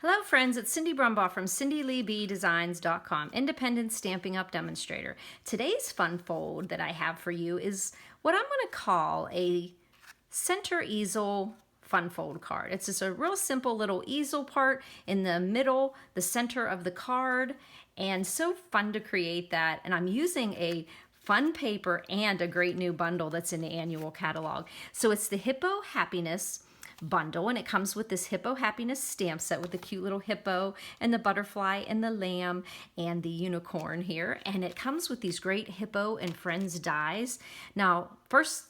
Hello friends, it's Cindy Brumbaugh from CindyLeeBDesigns.com, Independent Stamping Up Demonstrator. Today's fun fold that I have for you is what I'm going to call a center easel fun fold card. It's just a real simple little easel part in the middle, the center of the card, and so fun to create that. And I'm using a fun paper and a great new bundle that's in the annual catalog. So it's the Hippo Happiness bundle, and it comes with this Hippo Happiness stamp set with the cute little hippo and the butterfly and the lamb and the unicorn here, and it comes with these great Hippo and Friends dies. Now, first,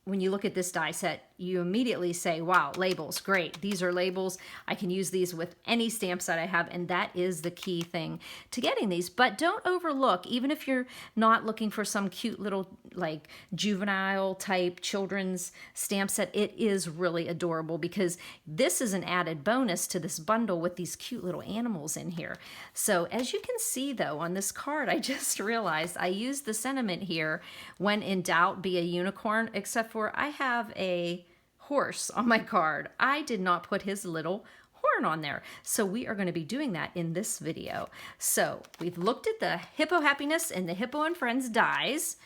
when you look at this die set, you immediately say, wow, labels, great. These are labels. I can use these with any stamp set I have, and that is the key thing to getting these. But don't overlook, even if you're not looking for some cute little like juvenile type children's stamp set, it is really adorable because this is an added bonus to this bundle with these cute little animals in here. So as you can see though, on this card, I just realized I used the sentiment here, when in doubt, be a unicorn, except for I have a horse on my card. I did not put his little horn on there. So we are going to be doing that in this video. So we've looked at the Hippo Happiness and the Hippo and Friends dies,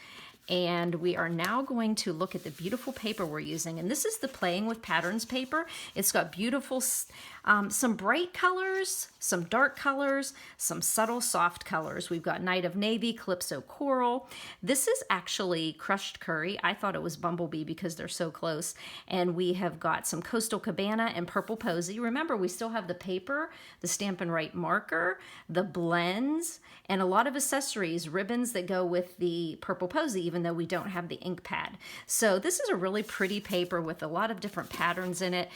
and we are now going to look at the beautiful paper we're using. And this is the Playing with Patterns paper. It's got beautiful, some bright colors, some dark colors, some subtle soft colors. We've got Night of Navy, Calypso Coral. This is actually Crushed Curry. I thought it was Bumblebee because they're so close. And we have got some Coastal Cabana and Purple Posy. Remember, we still have the paper, the Stampin' Right marker, the blends, and a lot of accessories, ribbons that go with the Purple Posy, even though we don't have the ink pad. So this is a really pretty paper with a lot of different patterns in it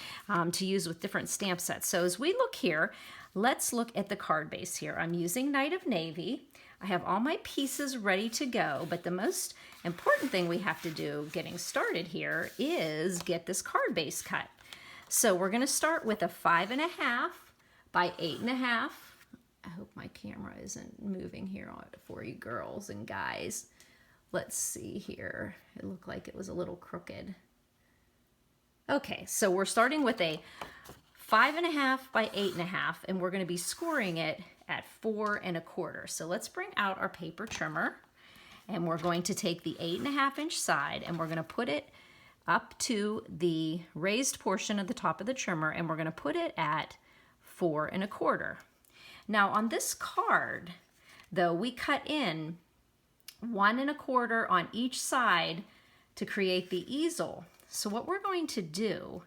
to use with different stamp sets. So as we look here, let's look at the card base here. I'm using Night of Navy. I have all my pieces ready to go, but the most important thing we have to do getting started here is get this card base cut. So we're going to start with a 5.5 by 8.5. I hope my camera isn't moving here for you girls and guys. Let's see here. It looked like it was a little crooked. Okay, so we're starting with a 5.5 by 8.5, and we're going to be scoring it at 4.25. So let's bring out our paper trimmer, and we're going to take the 8.5 inch side, and we're going to put it up to the raised portion of the top of the trimmer, and we're going to put it at 4.25. Now on this card, though, we cut in 1.25 on each side to create the easel. So what we're going to do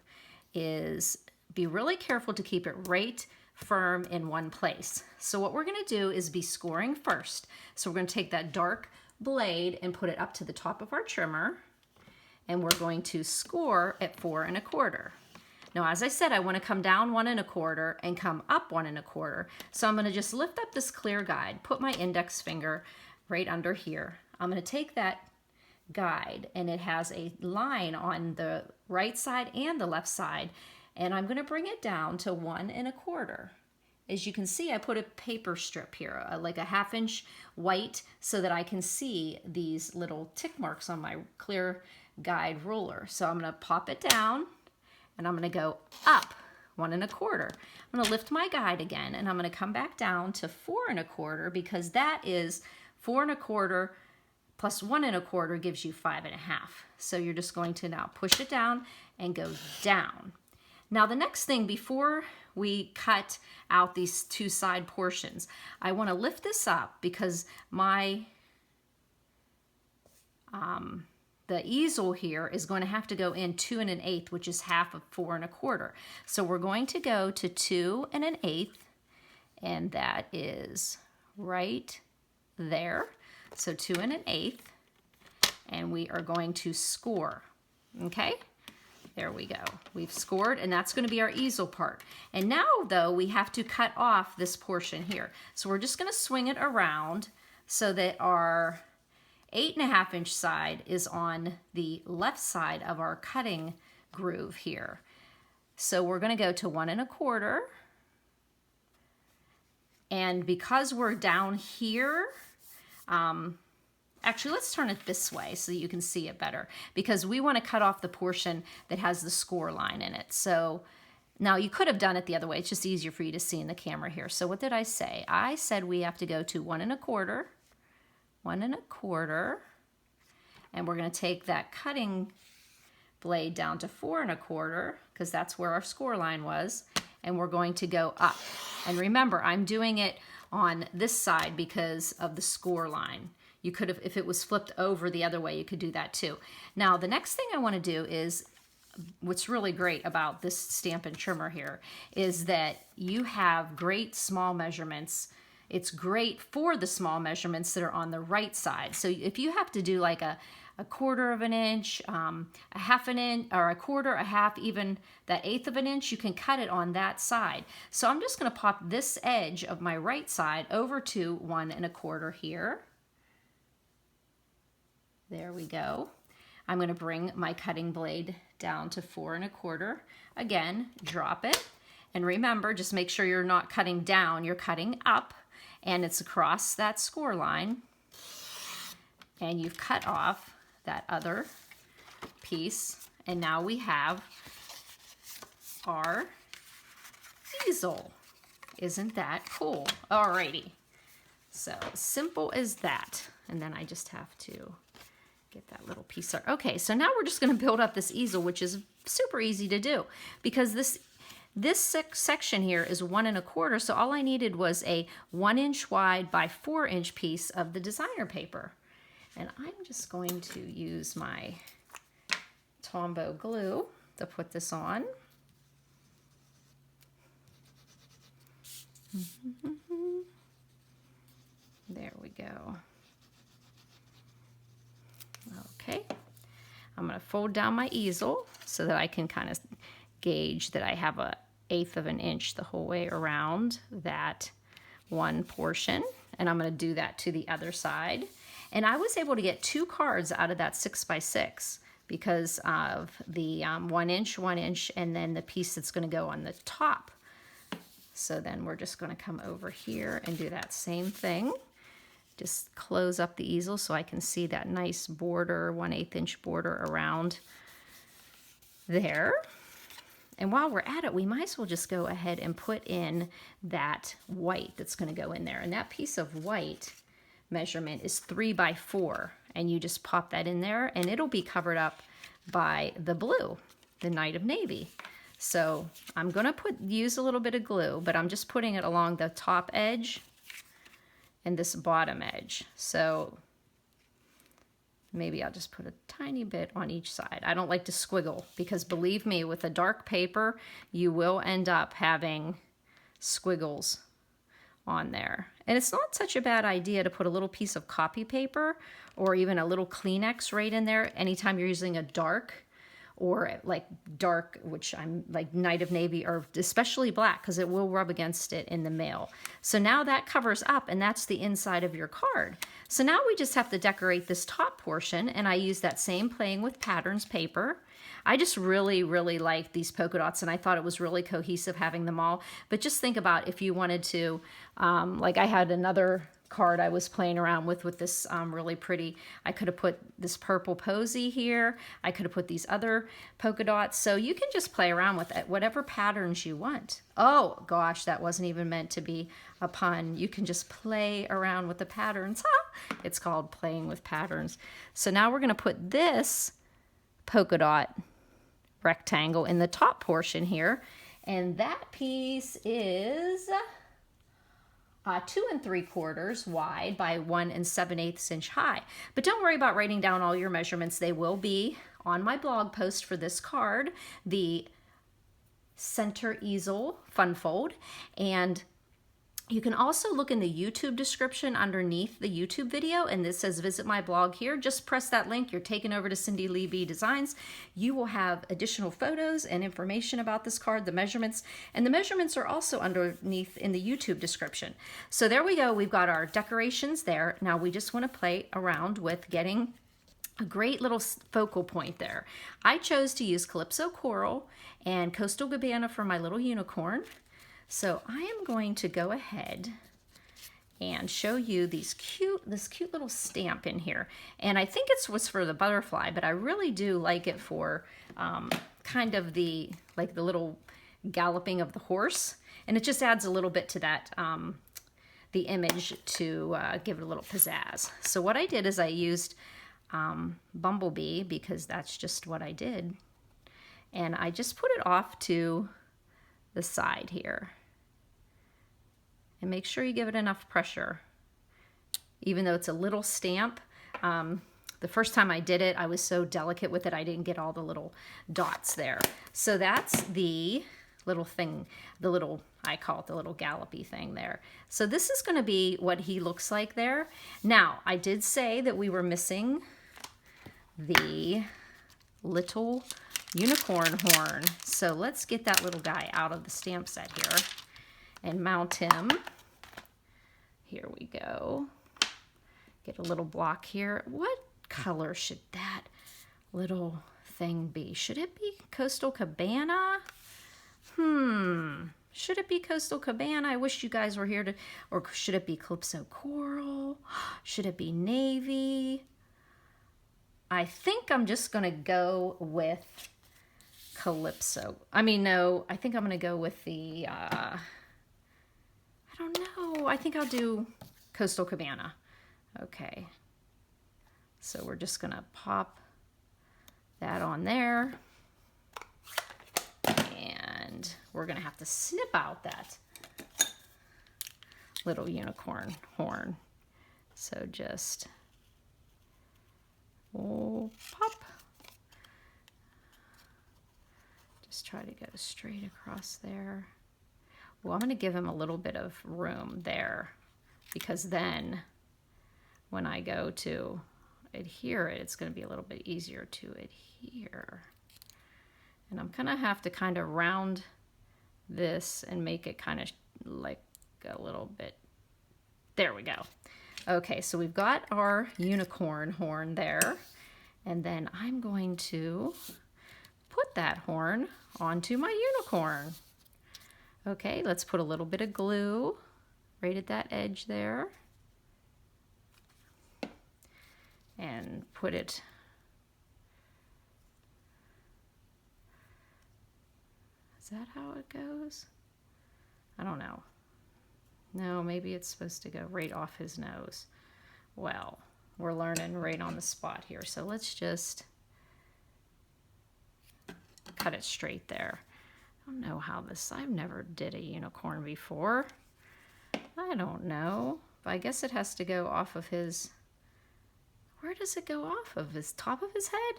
is be really careful to keep it right firm in one place. So what we're going to do is be scoring first. So we're going to take that dark blade and put it up to the top of our trimmer, and we're going to score at 4.25. Now, as I said, I want to come down 1.25 and come up 1.25. So I'm going to just lift up this clear guide, put my index finger right under here. I'm going to take that guide, and it has a line on the right side and the left side, and I'm going to bring it down to 1.25. As you can see, I put a paper strip here, like a 1/2 inch white, so that I can see these little tick marks on my clear guide ruler. So I'm going to pop it down, and I'm going to go up 1.25. I'm going to lift my guide again, and I'm going to come back down to 4.25, because that is 4.25 plus 1.25 gives you 5.5. So you're just going to now push it down and go down. Now the next thing, before we cut out these two side portions, I want to lift this up because my the easel here is going to have to go in 2 1/8, which is half of 4.25. So we're going to go to 2 1/8, and that is right there. So 2 1/8, and we are going to score. Okay, there we go. We've scored, and that's going to be our easel part. And now, though, we have to cut off this portion here. So we're just going to swing it around so that our 8.5 inch side is on the left side of our cutting groove here. So we're going to go to 1.25. And because we're down here, actually, let's turn it this way so that you can see it better, because we want to cut off the portion that has the score line in it. So Now you could have done it the other way. It's just easier for you to see in the camera here. So what did I say? I said we have to go to 1 1/4, 1 1/4, and we're going to take that cutting blade down to 4 1/4 because that's where our score line was, and we're going to go up. And remember, I'm doing it on this side because of the score line. You could have, if it was flipped over the other way, you could do that too. Now the next thing I want to do is, what's really great about this Stampin' Trimmer here is that you have great small measurements. It's great for the small measurements that are on the right side. So if you have to do like a 1/4 of an inch, a 1/2 an inch, or 1/4, a 1/2, even that 1/8 of an inch, you can cut it on that side. So I'm just going to pop this edge of my right side over to 1 1/4 here. There we go. I'm going to bring my cutting blade down to 4 1/4. Again, drop it. And remember, just make sure you're not cutting down, you're cutting up, and it's across that score line. And you've cut off that other piece. And now we have our easel. Isn't that cool? Alrighty. So simple as that. And then I just have to get that little piece there. Okay, so now we're just going to build up this easel, which is super easy to do because this section here is 1 1/4, so all I needed was a 1 inch wide by 4 inch piece of the designer paper. And I'm just going to use my Tombow glue to put this on. There we go. Okay, I'm going to fold down my easel so that I can kind of gauge that I have a 1/8 of an inch the whole way around that one portion. And I'm going to do that to the other side. And I was able to get 2 cards out of that 6x6 because of the 1 inch, 1 inch, and then the piece that's going to go on the top. So then we're just going to come over here and do that same thing. Just close up the easel so I can see that nice border, 1/8 inch border around there. And while we're at it, we might as well just go ahead and put in that white that's going to go in there. And that piece of white measurement is 3 by 4. And you just pop that in there and it'll be covered up by the blue, the Night of Navy. So I'm going to use a little bit of glue, but I'm just putting it along the top edge and this bottom edge. So maybe I'll just put a tiny bit on each side. I don't like to squiggle because believe me, with a dark paper, you will end up having squiggles on there. And it's not such a bad idea to put a little piece of copy paper or even a little Kleenex right in there anytime you're using a dark or like dark, which I'm like Night of Navy, or especially black, because it will rub against it in the mail. So now that covers up, and that's the inside of your card. So now we just have to decorate this top portion, and I use that same Playing with Patterns paper. I just really, really like these polka dots, and I thought it was really cohesive having them all. But just think about if you wanted to, like I had another card I was playing around with this really pretty, I could have put this purple posy here, I could have put these other polka dots, so you can just play around with it, whatever patterns you want. Oh gosh, that wasn't even meant to be a pun. You can just play around with the patterns. It's called Playing with Patterns. So now we're going to put this polka dot rectangle in the top portion here, and that piece is 2 3/4 wide by 1 7/8 inch high. But don't worry about writing down all your measurements. They will be on my blog post for this card, the Center Easel Fun Fold. And you can also look in the YouTube description underneath the YouTube video, and this says visit my blog here. Just press that link. You're taken over to Cindy Lee B Designs. You will have additional photos and information about this card, the measurements, and the measurements are also underneath in the YouTube description. So there we go. We've got our decorations there. Now we just want to play around with getting a great little focal point there. I chose to use Calypso Coral and Coastal Gabbana for my little unicorn. So I am going to go ahead and show you this cute little stamp in here. And I think it was for the butterfly, but I really do like it for kind of the little galloping of the horse. And it just adds a little bit to that, the image to give it a little pizzazz. So what I did is I used Bumblebee, because that's just what I did. And I just put it off to the side here. And make sure you give it enough pressure. Even though it's a little stamp, the first time I did it, I was so delicate with it, I didn't get all the little dots there. So that's the little thing, the little, I call it the little gallopy thing there. So this is going to be what he looks like there. Now, I did say that we were missing the little unicorn horn. So let's get that little guy out of the stamp set here and mount him. Here we go. Get a little block here. What color should that little thing be? Should it be Coastal Cabana? Should it be Coastal Cabana? I wish you guys were here to, or should it be Calypso Coral? Should it be Navy? I think I'm just gonna go with Calypso. I mean, no, I think I'm gonna go with the, I don't know. I think I'll do Coastal Cabana. Okay. So we're just gonna pop that on there. And we're gonna have to snip out that little unicorn horn. So just pop. Just try to go straight across there. Well, I'm going to give him a little bit of room there, because then when I go to adhere it, it's going to be a little bit easier to adhere. And I'm going to have to kind of round this and make it kind of like a little bit. There we go. Okay, so we've got our unicorn horn there. And then I'm going to put that horn onto my unicorn. Okay, let's put a little bit of glue right at that edge there. And put it Is that how it goes? I don't know. No, maybe it's supposed to go right off his nose. Well, we're learning right on the spot here. So let's just cut it straight there. I don't know how this, I've never did a unicorn before. I don't know. But I guess it has to go off of his, where does it go off of? His top of his head?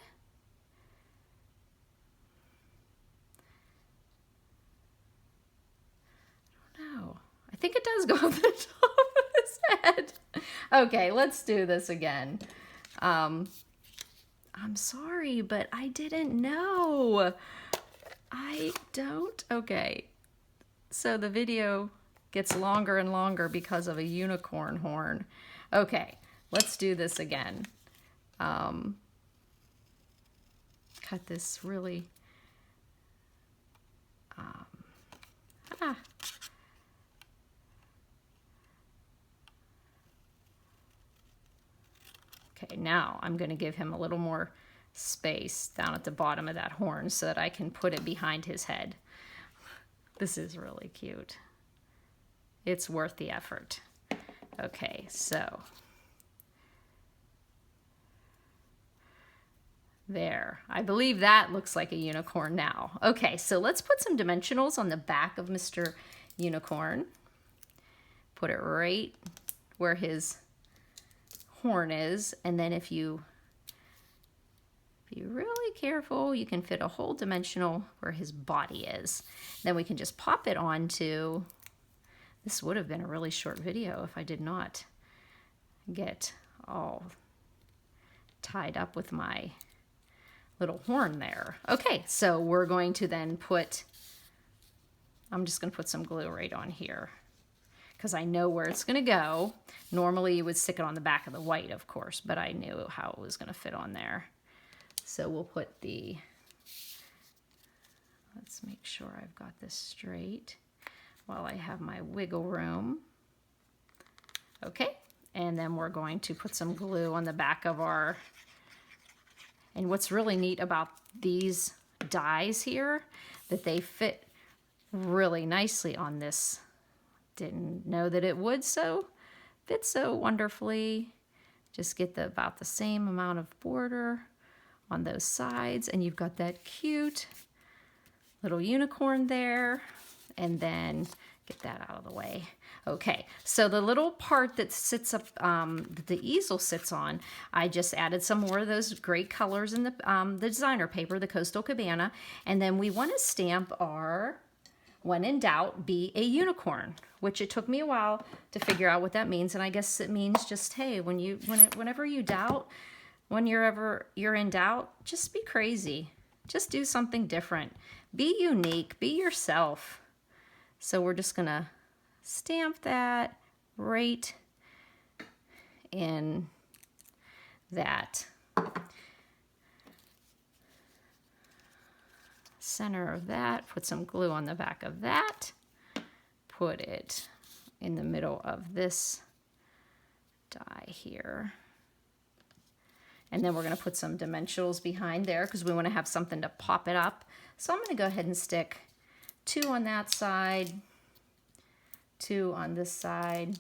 I don't know. I think it does go off the top of his head. Okay, let's do this again. I'm sorry, but I didn't know. I don't. Okay. So the video gets longer and longer because of a unicorn horn. Okay, let's do this again. Cut this really... Okay, now I'm going to give him a little more space down at the bottom of that horn so that I can put it behind his head. This is really cute. It's worth the effort. Okay, so there. I believe that looks like a unicorn now. Okay, so let's put some dimensionals on the back of Mr. Unicorn. Put it right where his horn is, and then if you be really careful, you can fit a whole dimensional where his body is. Then we can just pop it onto, this would have been a really short video if I did not get all tied up with my little horn there. Okay, so we're going to then put, I'm just going to put some glue right on here because I know where it's going to go. Normally you would stick it on the back of the white, of course, but I knew how it was going to fit on there. So we'll put the, let's make sure I've got this straight while I have my wiggle room. Okay, and then we're going to put some glue on the back of our, and what's really neat about these dies here, that they fit really nicely on this. Didn't know that it would fit so wonderfully. Just get about the same amount of border on those sides, and you've got that cute little unicorn there, and then get that out of the way. Okay, so the little part that sits up, that the easel sits on, I just added some more of those great colors in the designer paper, the Coastal Cabana, and then we want to stamp our "When in doubt, be a unicorn," which it took me a while to figure out what that means, and I guess it means just, hey, whenever you doubt, when you're in doubt, just be crazy. Just do something different. Be unique. Be yourself. So we're just going to stamp that right in that center of that. Put some glue on the back of that. Put it in the middle of this die here. And then we're going to put some dimensionals behind there because we want to have something to pop it up. So I'm going to go ahead and stick 2 on that side, 2 on this side,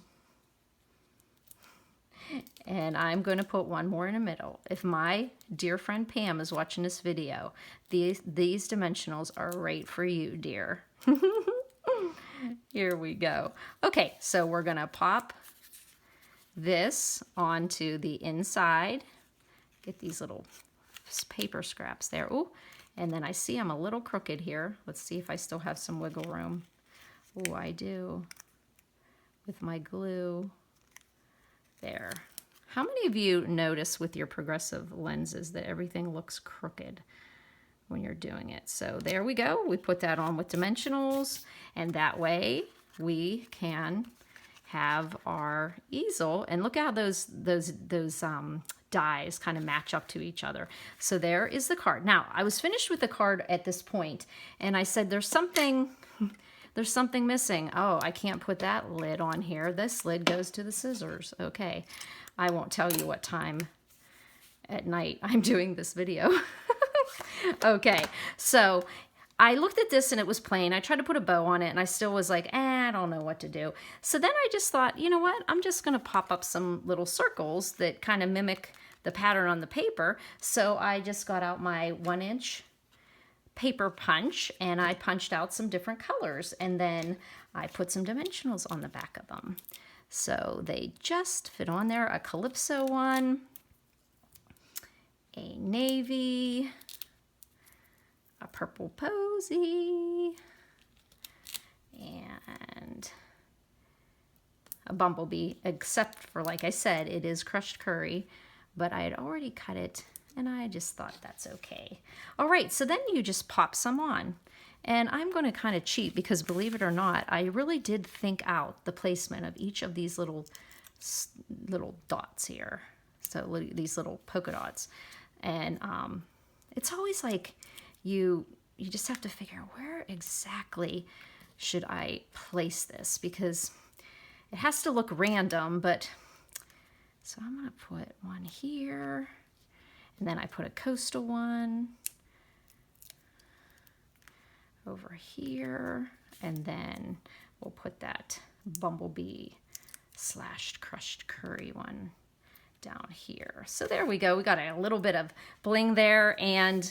and I'm going to put 1 more in the middle. If my dear friend Pam is watching this video, these dimensionals are right for you, dear. Here we go. Okay, so we're going to pop this onto the inside. Get these little paper scraps there. Ooh, and then I see I'm a little crooked here. Let's see if I still have some wiggle room. Oh, I do. With my glue. There. How many of you notice with your progressive lenses that everything looks crooked when you're doing it? So there we go. We put that on with dimensionals, and that way we can have our easel. And look how those dies kind of match up to each other. So there is the card. Now, I was finished with the card at this point, and I said there's something missing. Oh, I can't put that lid on here. This lid goes to the scissors. Okay, I won't tell you what time at night I'm doing this video. Okay, so I looked at this and it was plain. I tried to put a bow on it and I still was like, I don't know what to do. So then I just thought, you know what? I'm just going to pop up some little circles that kind of mimic the pattern on the paper. So I just got out my 1-inch paper punch and I punched out some different colors, and then I put some dimensionals on the back of them. So they just fit on there. A Calypso one, a navy, a purple posy, and a bumblebee, except for, like I said, it is crushed curry, but I had already cut it and I just thought that's okay. All right, so then you just pop some on. And I'm going to kind of cheat because, believe it or not, I really did think out the placement of each of these little dots here. So these little polka dots. And it's always like you just have to figure out where exactly should I place this, because it has to look random. But so I'm going to put one here, and then I put a coastal one over here, and then we'll put that bumblebee / crushed curry one down here. So there we go. We got a little bit of bling there, and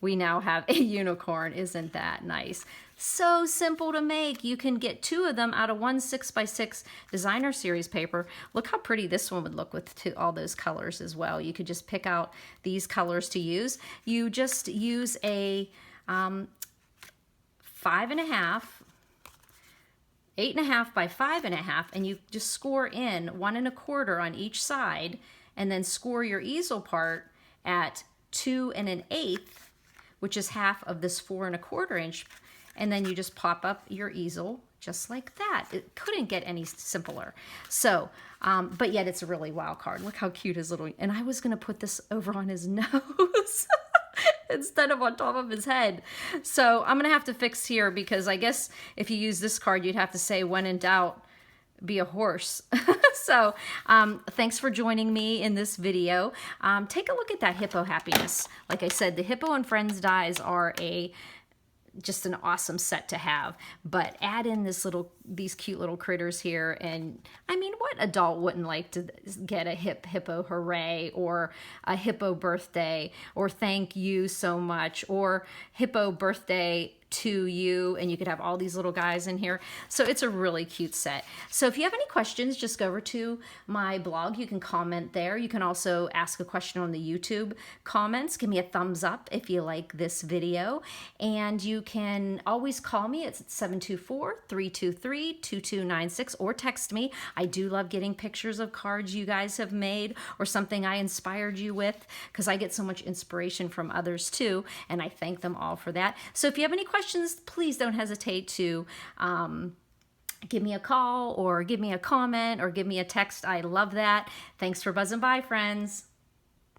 we now have a unicorn. Isn't that nice? So simple to make. You can get 2 of them out of 1 6x6 designer series paper. Look how pretty this one would look with all those colors as well. You could just pick out these colors to use. You just use a 5.5, 8.5 by 5.5, and you just score in 1 1/4 on each side, and then score your easel part at 2 1/8, which is half of this 4 1/4 inch, and then you just pop up your easel just like that. It couldn't get any simpler. So, but yet it's a really wild card. Look how cute his little, and I was gonna put this over on his nose instead of on top of his head. So I'm gonna have to fix here, because I guess if you use this card, you'd have to say, when in doubt, be a horse. So thanks for joining me in this video. Take a look at that Hippo Happiness. Like I said, the Hippo and Friends dies are a just an awesome set to have. But add in these cute little critters here, and I mean, what adult wouldn't like to get a hippo hooray, or a hippo birthday, or thank you so much, or hippo birthday to you, and you could have all these little guys in here. So it's a really cute set. So if you have any questions, just go over to my blog. You can comment there. You can also ask a question on the YouTube comments. Give me a thumbs up if you like this video. And you can always call me. It's 724-323-2296, or text me. I do love getting pictures of cards you guys have made, or something I inspired you with, because I get so much inspiration from others too, and I thank them all for that. So if you have any questions, please don't hesitate to give me a call, or give me a comment, or give me a text. I love that. Thanks for buzzing by, friends.